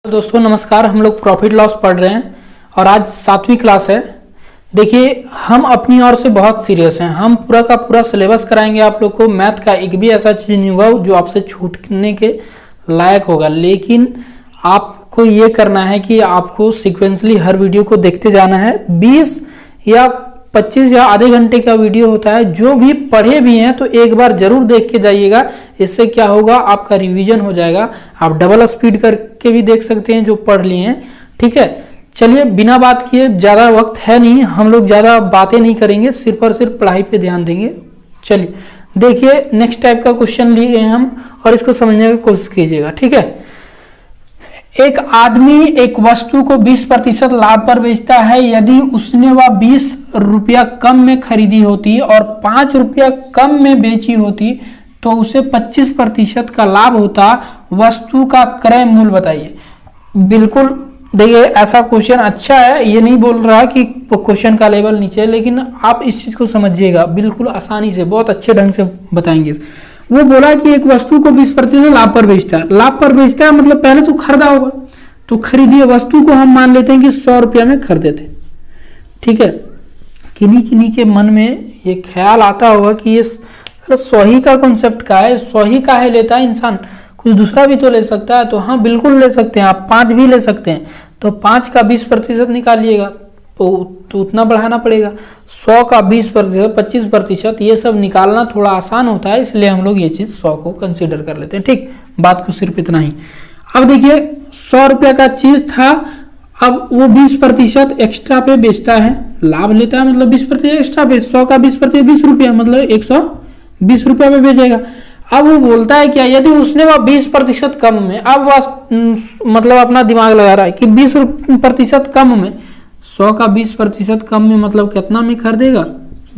दोस्तों नमस्कार। हम लोग प्रॉफिट लॉस पढ़ रहे हैं और आज 7वीं क्लास है। देखिए, हम अपनी ओर से बहुत सीरियस हैं। हम पूरा का पूरा सिलेबस कराएंगे आप लोग को। मैथ का एक भी ऐसा चीज नहीं होगा जो आपसे छूटने के लायक होगा, लेकिन आपको ये करना है कि आपको सिक्वेंसली हर वीडियो को देखते जाना है। 20 या 25 या आधे घंटे का वीडियो होता है। जो भी पढ़े भी हैं तो एक बार जरूर देख के जाइएगा। इससे क्या होगा, आपका रिवीजन हो जाएगा। आप डबल स्पीड करके भी देख सकते हैं जो पढ़ लिए हैं। ठीक है, चलिए बिना बात किए, ज्यादा वक्त है नहीं, हम लोग ज्यादा बातें नहीं करेंगे, सिर्फ और सिर्फ पढ़ाई पे ध्यान देंगे। चलिए देखिए, नेक्स्ट टाइप का क्वेश्चन लिए हैं हम और इसको समझने की कोशिश कीजिएगा। ठीक है, एक आदमी एक वस्तु को 20% लाभ पर बेचता है। यदि उसने वह 20 रुपया कम में खरीदी होती और 5 रुपया कम में बेची होती तो उसे 25% का लाभ होता। वस्तु का क्रय मूल्य बताइए। बिल्कुल देखिए, ऐसा क्वेश्चन अच्छा है। ये नहीं बोल रहा कि क्वेश्चन का लेवल नीचे है, लेकिन आप इस चीज को समझिएगा। बिल्कुल आसानी से, बहुत अच्छे ढंग से बताएंगे। वो बोला कि एक वस्तु को 20% लाभ पर बेचता है। लाभ पर बेचता है मतलब पहले तो खरीदा होगा, तो खरीदिए वस्तु को हम मान लेते हैं कि 100 रुपया में खरीदे थे। ठीक है, किन्हीं किन्हीं के मन में ये ख्याल आता होगा कि ये 100 ही का कॉन्सेप्ट का है, 100 ही का है लेता है इंसान, कुछ दूसरा भी तो ले सकता है। तो हाँ, बिल्कुल ले सकते हैं, आप 5 भी ले सकते हैं। तो 5 का 20% निकालिएगा तो उतना बढ़ाना पड़ेगा। 100 का 20%, 25%, ये सब निकालना थोड़ा आसान होता है, इसलिए हम लोग ये चीज 100 को कंसीडर कर लेते हैं। ठीक, बात को सिर्फ इतना ही। अब देखिए, 100 रुपया का चीज था, अब वो 20% एक्स्ट्रा पे बेचता है, लाभ लेता है, मतलब 20% एक्स्ट्रा पे। 100 का 20% 20 रुपया, मतलब 120 रुपया में बेचेगा। अब वो बोलता है क्या, यदि उसने वह 20% कम में, अब वह मतलब अपना दिमाग लगा रहा है कि 20% कम में, 100 का 20% कम में मतलब कितना में खरीदेगा,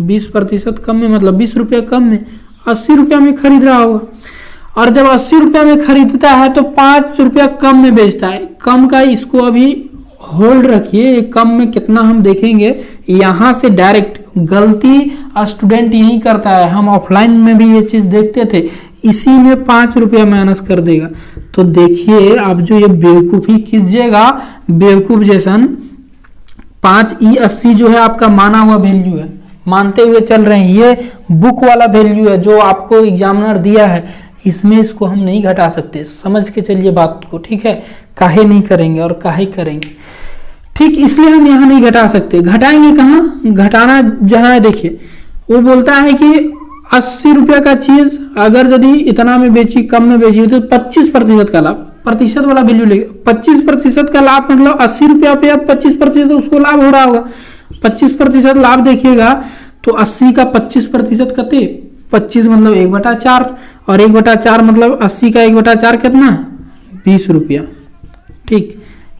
20% कम में मतलब 20 रुपया कम में, 80 रुपया में खरीद रहा होगा। और जब 80 रुपया में खरीदता है तो 5 रुपया कम में बेचता है। कम का इसको अभी होल्ड रखिए, कम में कितना हम देखेंगे। यहां से डायरेक्ट गलती स्टूडेंट यही करता है, हम ऑफलाइन में भी ये चीज देखते थे, इसी में 5 रुपया माइनस कर देगा। तो देखिए, आप जो ये बेवकूफी कीजिएगा, बेवकूफ जैसन 5E80 जो है आपका माना हुआ वैल्यू है, मानते हुए चल रहे हैं। ये बुक वाला वैल्यू है जो आपको एग्जामिनर दिया है, इसमें इसको हम नहीं घटा सकते। समझ के चलिए बात को। ठीक है, काहे नहीं करेंगे और काहे करेंगे। ठीक, इसलिए हम यहाँ नहीं घटा सकते। घटाएंगे कहाँ, घटाना जहां है। देखिए, वो बोलता है कि 80 रुपया का चीज अगर यदि इतना में बेची, कम में बेची तो 25% का लाभ, प्रतिशत वाला वैल्यू लेगा। 25% का लाभ मतलब 80 रुपया पे अब 25% उसको लाभ हो रहा होगा। 25% लाभ देखिएगा तो 80 का 25% कते 25 मतलब 1/4, और 1/4 मतलब 80 का 1/4 कितना, 20 रुपया। ठीक,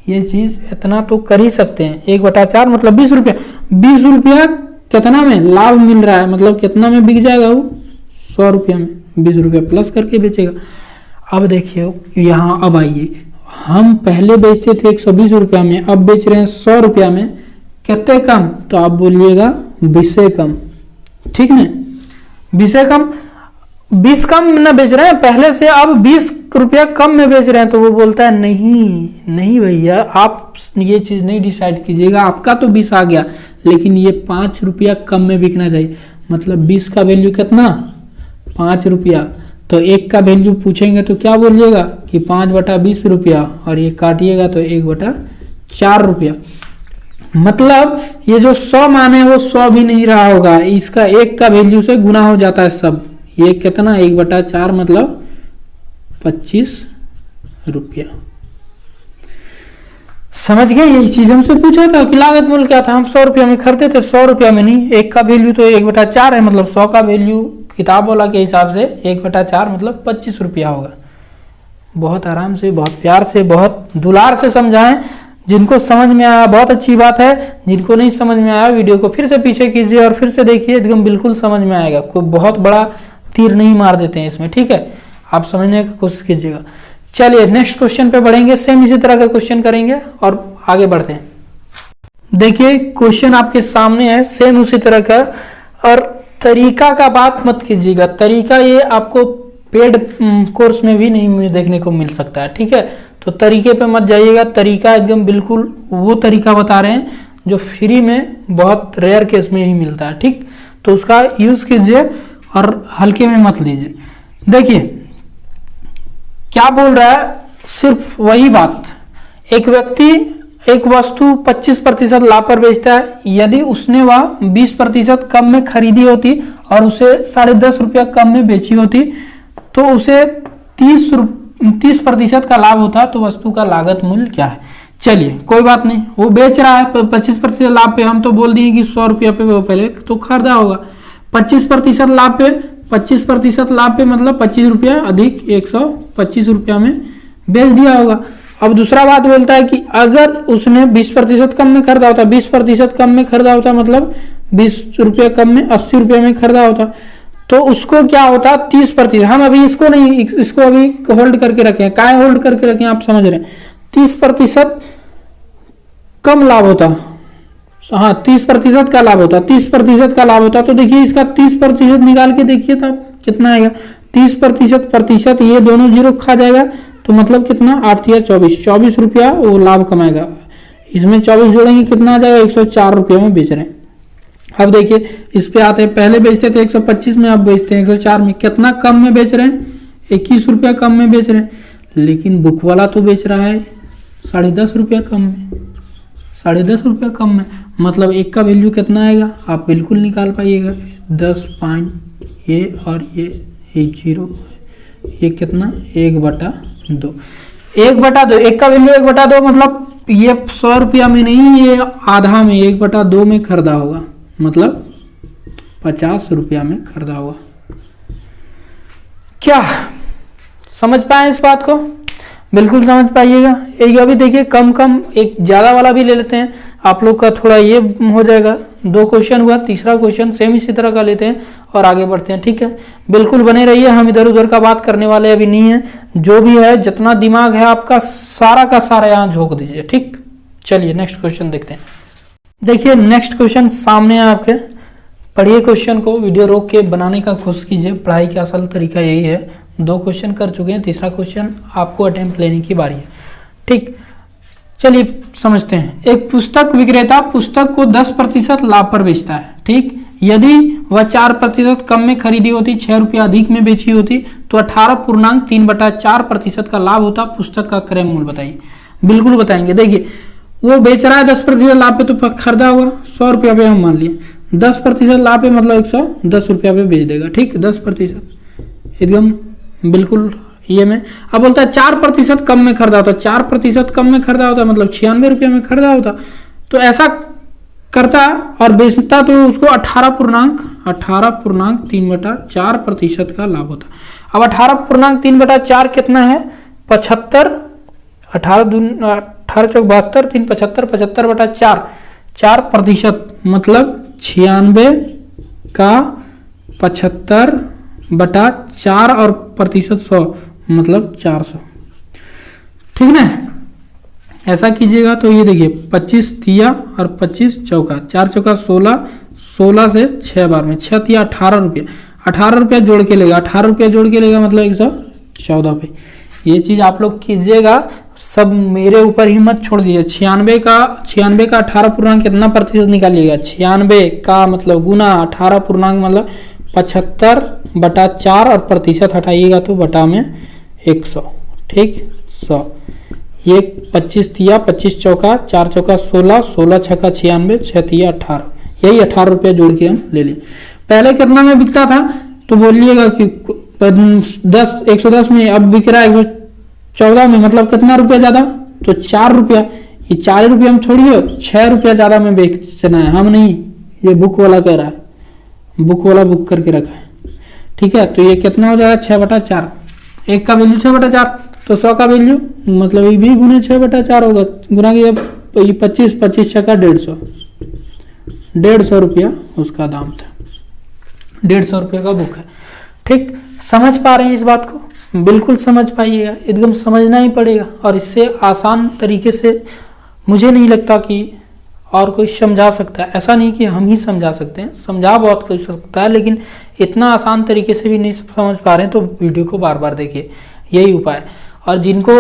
ये चीज इतना तो कर ही सकते हैं। 1/4 मतलब 20 रुपया। 20 रुपया कितना में लाभ मिल रहा है, मतलब कितना में बिक जाएगा वो, 100 रुपया में। 20 रुपया प्लस करके बेचेगा। अब देखिए यहाँ, अब आइए, हम पहले बेचते थे 120 रुपया में, अब बेच रहे हैं 100 रुपया में। कितने कम, तो आप बोलिएगा 20 से कम। ठीक है, 20 से कम, 20 कम न बेच रहे हैं पहले से, अब 20 रुपया कम में बेच रहे हैं। तो वो बोलता है नहीं भैया, आप ये चीज नहीं डिसाइड कीजिएगा। आपका तो 20 आ गया, लेकिन ये 5 रुपया कम में बिकना चाहिए। मतलब 20 का वैल्यू कितना, 5 रुपया। तो 1 का वैल्यू पूछेंगे तो क्या बोलिएगा कि 5/20 रुपया, और ये काटिएगा तो 1/4 रुपया। मतलब ये जो 100 माने वो 100 भी नहीं रहा होगा, इसका 1 का वैल्यू से गुना हो जाता है सब। ये कितना, 1/4 मतलब 25 रुपया। समझ गए, यही चीज हमसे पूछा था कि लागत मूल्य क्या था। हम 100 रुपया में खरीदे थे, 100 रुपया में नहीं। 1 का वैल्यू तो 1/4 है, मतलब 100 का वैल्यू किताब वाला के हिसाब से 1/4 मतलब 25 रुपया होगा। बहुत आराम से, बहुत प्यार से, बहुत दुलार से समझाएं। जिनको समझ में आया बहुत अच्छी बात है, जिनको नहीं समझ में आया वीडियो को फिर से पीछे कीजिए और फिर से देखिए, एकदम बिल्कुल समझ में आएगा। कोई बहुत बड़ा तीर नहीं मार देते हैं इसमें। ठीक है, आप समझने की कोशिश कीजिएगा। चलिए नेक्स्ट क्वेश्चन पे बढ़ेंगे। सेम इसी तरह का क्वेश्चन करेंगे और आगे बढ़ते हैं। देखिए, क्वेश्चन आपके सामने है, सेम उसी तरह का। और तरीका का बात मत कीजिएगा, तरीका ये आपको पेड कोर्स में भी नहीं देखने को मिल सकता है। ठीक है, तो तो तरीके पे मत जाइएगा, तरीका एकदम बिल्कुल वो तरीका बता रहे हैं जो फ्री में बहुत रेयर केस में ही मिलता है, ठीक। तो उसका यूज कीजिए और हल्के में मत लीजिए। देखिए क्या बोल रहा है, सिर्फ वही बात, एक व्यक्ति एक वस्तु 25% लाभ पर बेचता है, यदि उसने वह 20% कम में खरीदी होती और उसे 10.5 रुपया कम में बेची होती तो उसे 30% का लाभ होता, तो वस्तु का लागत मूल्य क्या है। चलिए कोई बात नहीं, वो बेच रहा है 25% लाभ पे, हम तो बोल दिए कि 100 रुपया पे वो पहले तो खरीदा होगा। 25% लाभ पे, 25% लाभ पे मतलब 25 रुपया अधिक 125 रुपया में बेच दिया होगा। अब दूसरा बात बोलता है कि अगर उसने 20% कम में खरीदा होता, 20% कम में खरीदा होता मतलब 20 रुपया कम में 80 रुपया में खरीदा होता, तो उसको क्या होता 30%। हम अभी इसको नहीं, इसको अभी होल्ड करके रखे हैं, काय होल्ड करके रखे हैं आप समझ रहे हैं, 30% कम लाभ होता, हाँ 30% का लाभ होता, 30% का लाभ होता। तो देखिए इसका 30% निकाल के देखिए तो कितना आएगा, 30% ये दोनों जीरो खा जाएगा तो मतलब कितना 8 या 24 रुपया वो लाभ कमाएगा। इसमें 24 जोड़ेंगे कितना आ जाएगा, 104 रुपया में बेच रहे हैं। अब देखिए इस पे आते हैं, पहले बेचते थे 125 में, अब बेचते हैं 104 में। कितना कम में बेच रहे हैं, 21 रुपया कम में बेच रहे हैं। लेकिन बुक वाला तो बेच रहा है 10.5 रुपया कम में, 10.5 रुपया कम में, मतलब एक का वैल्यू कितना आएगा आप बिल्कुल निकाल पाइएगा। 10 5 ये और ये 0, ये कितना 1/2, 1/2, एक का वैल्यू 1/2 मतलब ये 100 रुपया में नहीं, ये आधा में 1/2 में खरीदा होगा, मतलब 50 रुपया में खरीदा होगा। क्या समझ पाए इस बात को, बिल्कुल समझ पाइएगा। एक अभी देखिए कम एक ज्यादा वाला भी ले लेते हैं, आप लोग का थोड़ा ये हो जाएगा। 2 क्वेश्चन हुआ, तीसरा क्वेश्चन सेम इसी तरह का लेते हैं और आगे बढ़ते हैं, ठीक है। बिल्कुल बने रहिए, हम इधर उधर का बात करने वाले अभी नहीं है, जो भी है जितना दिमाग है आपका सारा का सारा यहाँ झोंक दीजिए, ठीक। चलिए नेक्स्ट क्वेश्चन देखते हैं। देखिए नेक्स्ट क्वेश्चन सामने है आपके, पढ़िए क्वेश्चन को, वीडियो रोक के बनाने का कोशिश कीजिए, पढ़ाई का असल तरीका यही है। 2 क्वेश्चन कर चुके हैं, तीसरा क्वेश्चन आपको अटेम्प्ट लेने की बारी है, ठीक। चलिए समझते हैं। एक पुस्तक विक्रेता पुस्तक को 10% लाभ पर बेचता है, ठीक। यदि वह 4% कम में खरीदी होती, 6 रुपया अधिक में बेची होती तो 18.3/4% का लाभ होता। पुस्तक का क्रय मूल्य बताइए। बिल्कुल बताएंगे। देखिए वो बेच रहा है 10% लाभ पे तो खरीदा होगा 100 रुपया पे, हम मान लिए 10% लाभ पे मतलब 110 रुपया पे बेच देगा, ठीक। 10% एकदम बिल्कुल ये में। अब बोलता है 4% कम में खरीदा होता, 4% कम में खरीदा होता मतलब 96 रुपया में खरीदा होता, तो ऐसा करता और बेचता तो उसको 18.3/4% का लाभ होता। अब 18.3/4 कितना है, 75, 18 चौक 72, 3 75, 75/4, 4% मतलब 96 का 75/4 और प्रतिशत 100 मतलब 400, ठीक ना। ऐसा कीजिएगा तो ये देखिए 25 तिया और 25 चौका, 4 चौका 16, 16 से 6 बार में 6 तिया 18 रुपया, 18 रुपया जोड़ के लेगा, 18 रुपया जोड़ के लेगा मतलब 114 पे। ये चीज आप लोग कीजिएगा, सब मेरे ऊपर ही मत छोड़ दीजिए। 96 का 18 पूर्णांक कितना प्रतिशत निकालिएगा, 96 का मतलब गुना 18 पूर्णांक मतलब 75/4 और प्रतिशत हटाइएगा तो बटा में 100, ठीक 100। ये 25 तिया 25 चौका 4 चौका 16, 16 छक्का 96, 6 तिया 18, यही 18 रुपया जोड़ के हम ले लिए। पहले कितना में बिकता था तो बोलिएगा कि 110 में, अब बिक रहा है 114 में, मतलब कितना रुपया ज्यादा, तो 4 रुपया। ये 4 रुपया हम छोड़िए, 6 रुपया ज्यादा में बेचना है, हम नहीं, ये बुक वाला कह रहा है, बुक वाला बुक करके रखा है, ठीक है। तो ये कितना हो जाएगा 6/4, एक का वैल्यू 6/4 तो 100 का वैल्यू मतलब ये भी गुने 6/4 होगा, गुना के ये 25 छक्का 150 रुपया उसका दाम था, 150 रुपया का बुक है, ठीक। समझ पा रहे हैं इस बात को, बिल्कुल समझ पाइएगा, एकदम समझना ही पड़ेगा। और इससे आसान तरीके से मुझे नहीं लगता कि और कोई समझा सकता है। ऐसा नहीं कि हम ही समझा सकते हैं, समझा बहुत कोई सकता है, लेकिन इतना आसान तरीके से भी नहीं समझ पा रहे हैं तो वीडियो को बार बार देखिए, यही उपाय। और जिनको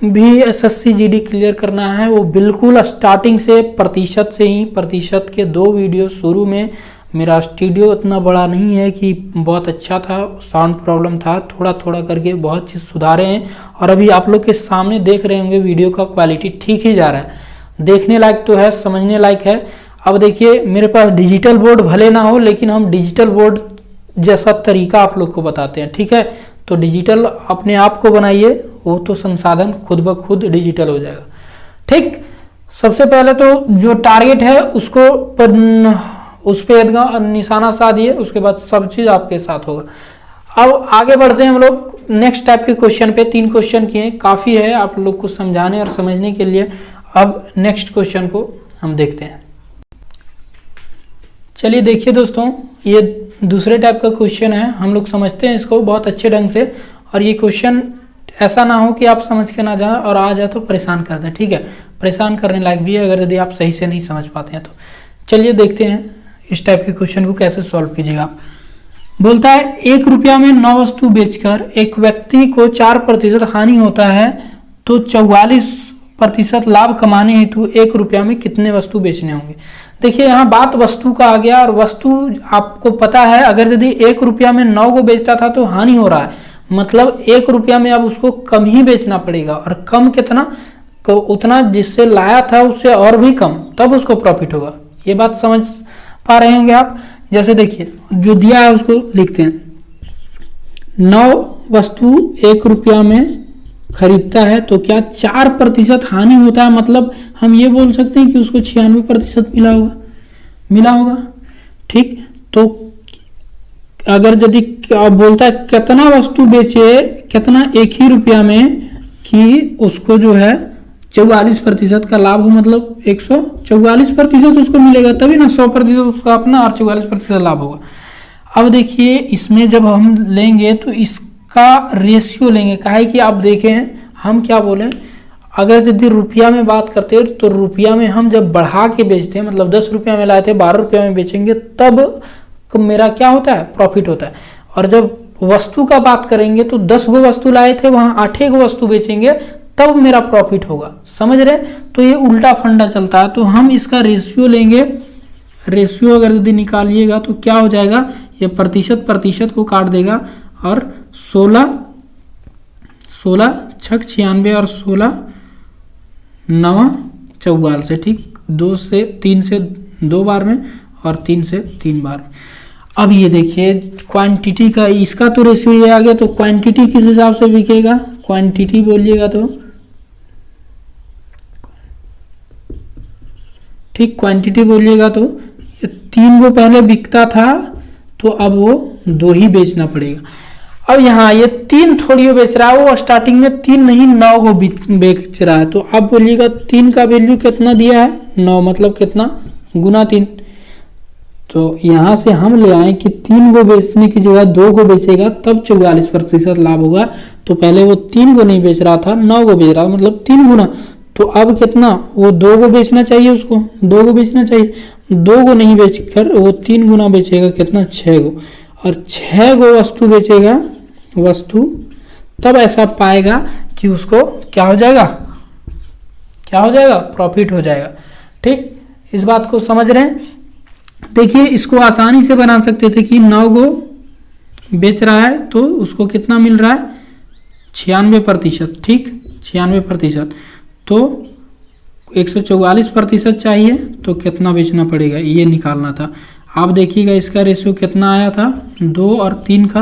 भी एसएससी जीडी क्लियर करना है वो बिल्कुल स्टार्टिंग से प्रतिशत के 2 वीडियो शुरू में मेरा स्टूडियो उतना बड़ा नहीं है कि बहुत अच्छा था, साउंड प्रॉब्लम था, थोड़ा थोड़ा करके बहुत चीज़ सुधारे हैं और अभी आप लोग के सामने देख रहे होंगे वीडियो का क्वालिटी ठीक ही जा रहा है, देखने लायक तो है, समझने लायक है। अब देखिए मेरे पास डिजिटल बोर्ड भले ना हो लेकिन हम डिजिटल बोर्ड जैसा तरीका आप लोग को बताते हैं, ठीक है। तो डिजिटल अपने आप को बनाइए, वो तो संसाधन खुद ब खुद डिजिटल हो जाएगा, ठीक। सबसे पहले तो जो टारगेट है उसको उस पर निशाना साधिए, उसके बाद सब चीज आपके साथ होगा। अब आगे बढ़ते हैं हम लोग नेक्स्ट टाइप के क्वेश्चन पे। 3 क्वेश्चन किए, काफी है आप लोग को समझाने और समझने के लिए। अब नेक्स्ट क्वेश्चन को हम देखते हैं। चलिए देखिए दोस्तों, ये दूसरे टाइप का क्वेश्चन है, हम लोग समझते हैं इसको बहुत अच्छे ढंग से। और ये क्वेश्चन ऐसा ना हो कि आप समझ के ना जाए और आ जाए तो परेशान कर दे, ठीक है। परेशान करने लायक भी है अगर यदि आप सही से नहीं समझ पाते हैं तो। चलिए देखते हैं इस टाइप के क्वेश्चन को कैसे सॉल्व कीजिएगा आप। बोलता है 1 रुपया में 9 वस्तु बेचकर एक व्यक्ति को 4% हानि होता है, तो 44% लाभ कमाने हेतु 1 रुपया में कितने वस्तु बेचने होंगे। देखिए यहाँ बात वस्तु का आ गया और वस्तु आपको पता है अगर यदि 1 रुपया में 9 को बेचता था तो हानि हो रहा है, मतलब 1 रुपया में अब उसको कम ही बेचना पड़ेगा। और कम कितना, तो उतना जिससे लाया था उससे और भी कम, तब उसको प्रॉफिट होगा। ये बात समझ पा रहे होंगे आप। जैसे देखिए जो दिया है उसको लिखते हैं, 9 वस्तु 1 रुपया में खरीदता है तो क्या 4% हानि होता है, मतलब हम ये बोल सकते हैं कि उसको 96% मिला होगा, ठीक। तो अगर यदि बोलता है कितना वस्तु बेचे, कितना 1 ही रुपया में, कि उसको जो है 44% का लाभ हो, मतलब 144% उसको मिलेगा, तभी ना 100% उसका अपना और 44% लाभ होगा। अब देखिए इसमें जब हम लेंगे तो इसका रेशियो लेंगे, काहे कि आप देखें हम क्या बोले, अगर यदि रुपया में बात करते हैं तो रुपया में हम जब बढ़ा के बेचते हैं, मतलब 10 रुपया में लाए थे 12 रुपया में बेचेंगे तब मेरा क्या होता है, प्रॉफिट होता है। और जब वस्तु का बात करेंगे तो 10 गो वस्तु लाए थे, वहां 8 गो वस्तु बेचेंगे तब मेरा प्रॉफिट होगा, समझ रहे। तो ये उल्टा फंडा चलता है। तो हम इसका रेशियो लेंगे, रेशियो अगर यदि निकालिएगा तो क्या हो जाएगा, ये प्रतिशत को काट देगा और 16 छक 96 और 16 9 44, ठीक। 2 से 3 से 2 बार में और 3 से 3 बार में। अब ये देखिए क्वांटिटी का इसका तो रेशियो ये आ गया, तो क्वांटिटी किस हिसाब से बिकेगा, क्वांटिटी बोलिएगा तो ठीक, क्वांटिटी बोलिएगा तो 3 को पहले बिकता था तो अब वो 2 ही बेचना पड़ेगा। अब यहाँ ये 3 थोड़ी बेच रहा है, वो स्टार्टिंग में 3 नहीं 9 को बेच रहा है। तो अब बोलिएगा 3 का वैल्यू कितना दिया है, 9, मतलब कितना, गुना 3। तो यहाँ से हम ले आए कि 3 को बेचने की जगह 2 को बेचेगा तब 44% लाभ होगा। तो पहले वो 3 को नहीं बेच रहा था, 9 को बेच रहा था, मतलब 3 गुना। तो अब कितना, वो 2 को बेचना चाहिए, उसको 2 को बेचना चाहिए, 2 को नहीं बेचकर वो 3 गुना बेचेगा, कितना, 6 को। और 6 को वस्तु बेचेगा, वस्तु, तब ऐसा पाएगा कि उसको क्या हो जाएगा, प्रॉफिट हो जाएगा, ठीक। इस बात को समझ रहे हैं। देखिए इसको आसानी से बना सकते थे कि 9 को बेच रहा है तो उसको कितना मिल रहा है, 96%, ठीक, 96%। तो 144% चाहिए तो कितना बेचना पड़ेगा, ये निकालना था। आप देखिएगा इसका रेशियो कितना आया था, 2 और 3 का,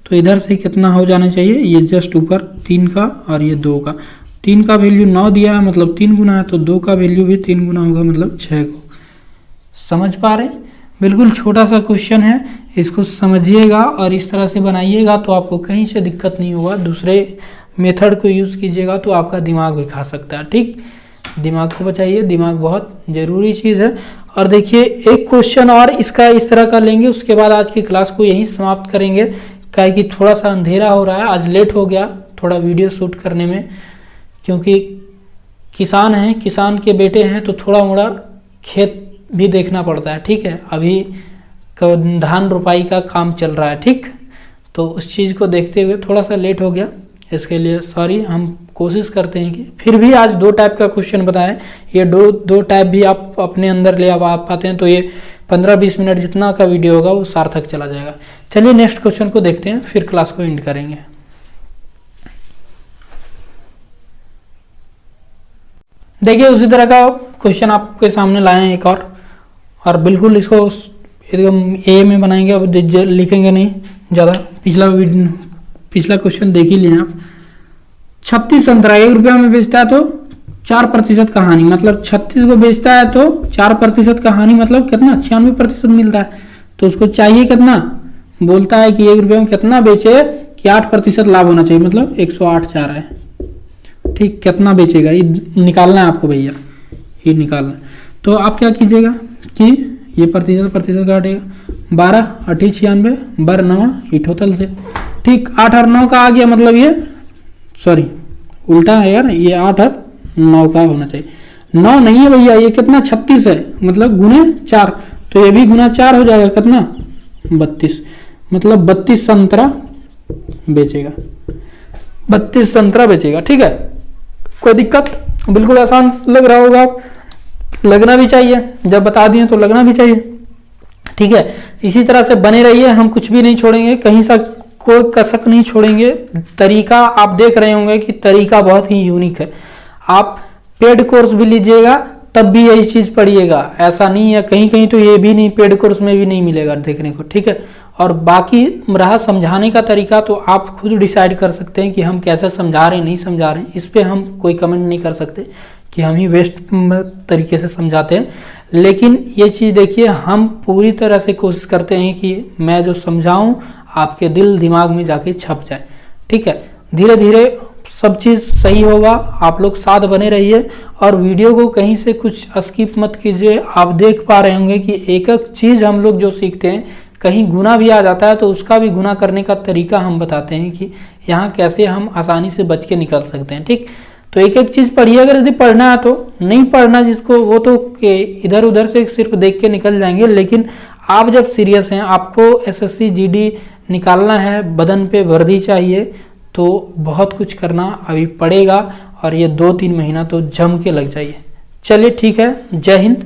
तो इधर से कितना हो जाना चाहिए, ये जस्ट ऊपर 3 का और ये 2 का। 3 का वैल्यू 9 दिया है, मतलब 3 गुना है, तो 2 का वैल्यू भी 3 गुना होगा, मतलब 6 को। समझ पा रहे हैं। बिल्कुल छोटा सा क्वेश्चन है, इसको समझिएगा और इस तरह से बनाइएगा तो आपको कहीं से दिक्कत नहीं होगा। दूसरे मेथड को यूज़ कीजिएगा तो आपका दिमाग भी खा सकता है, ठीक। दिमाग को बचाइए, दिमाग बहुत ज़रूरी चीज़ है। और देखिए एक क्वेश्चन और इसका इस तरह का लेंगे, उसके बाद आज की क्लास को यहीं समाप्त करेंगे। काहे कि थोड़ा सा अंधेरा हो रहा है, आज लेट हो गया थोड़ा वीडियो शूट करने में, क्योंकि किसान हैं, किसान के बेटे हैं, तो थोड़ा मोड़ा खेत भी देखना पड़ता है, ठीक है। अभी धान रोपाई का काम चल रहा है, ठीक। तो उस चीज़ को देखते हुए थोड़ा सा लेट हो गया, इसके लिए सॉरी। हम कोशिश करते हैं कि फिर भी आज 2 टाइप का क्वेश्चन बताएं। ये दो टाइप भी आप अपने अंदर ले आ पाते हैं तो ये 15-20 मिनट जितना का वीडियो होगा वो सार्थक चला जाएगा। चलिए नेक्स्ट क्वेश्चन को देखते हैं, फिर क्लास को एंड करेंगे। देखिए उसी तरह का क्वेश्चन आपके सामने लाए हैं एक और बिल्कुल इसको एकदम ए में बनाएंगे, अब लिखेंगे नहीं ज़्यादा। पिछला क्वेश्चन देख ही लिए आप। 36 संतरा 1 रुपया में बेचता है तो 4% का हानि, मतलब 36 को बेचता है तो 4% का हानि, मतलब कितना 96% मिलता है। तो उसको चाहिए कितना, बोलता है कि 1 रुपये में कितना बेचे कि 8% लाभ होना चाहिए, मतलब 108.4 है। ठीक, कितना बेचेगा ये निकालना है आपको भैया, ये निकालना है। तो आप क्या कीजिएगा कि ये प्रतिशत काटेगा 12 8 96 बर 9 ये टोटल से। ठीक, 8 और 9 का आ गया, मतलब ये सॉरी उल्टा है यार, ये 8 और 9 का होना चाहिए। 9 नहीं है भैया, ये कितना 36 है, मतलब गुने 4, तो ये भी गुना 4 हो जाएगा, कितना 32, मतलब 32 संतरा बेचेगा, 32 संतरा बेचेगा। ठीक है, कोई दिक्कत, बिल्कुल आसान लग रहा होगा, लगना भी चाहिए, जब बता दिए तो लगना भी चाहिए। ठीक है, इसी तरह से बने रहिए, हम कुछ भी नहीं छोड़ेंगे, कहीं सा कोई कसक नहीं छोड़ेंगे। तरीका आप देख रहे होंगे कि तरीका बहुत ही यूनिक है। आप पेड कोर्स भी लीजिएगा तब भी यही चीज पढ़िएगा, ऐसा नहीं है कहीं कहीं तो ये भी नहीं, पेड कोर्स में भी नहीं मिलेगा देखने को। ठीक है, और बाकी रहा समझाने का तरीका, तो आप खुद डिसाइड कर सकते हैं कि हम कैसे समझा रहे हैं नहीं समझा रहे हैं, इस पे हम कोई कमेंट नहीं कर सकते कि हम ही बेस्ट तरीके से समझाते हैं। लेकिन ये चीज़ देखिए, हम पूरी तरह से कोशिश करते हैं कि मैं जो समझाऊं आपके दिल दिमाग में जाके छप जाए। ठीक है, धीरे धीरे सब चीज़ सही होगा, आप लोग साथ बने रहिए और वीडियो को कहीं से कुछ स्किप मत कीजिए। आप देख पा रहे होंगे कि एक एक चीज़ हम लोग जो सीखते हैं, कहीं गुना भी आ जाता है तो उसका भी गुना करने का तरीका हम बताते हैं कि यहाँ कैसे हम आसानी से बच के निकल सकते हैं। ठीक, तो एक एक चीज़ पढ़िए, अगर यदि पढ़ना है तो, नहीं पढ़ना जिसको वो तो इधर उधर से सिर्फ देख के निकल जाएंगे। लेकिन आप जब सीरियस हैं, आपको SSC GD निकालना है, बदन पे वर्दी चाहिए, तो बहुत कुछ करना अभी पड़ेगा और ये 2-3 महीना तो जम के लग जाइए। चलिए ठीक है, जय हिंद।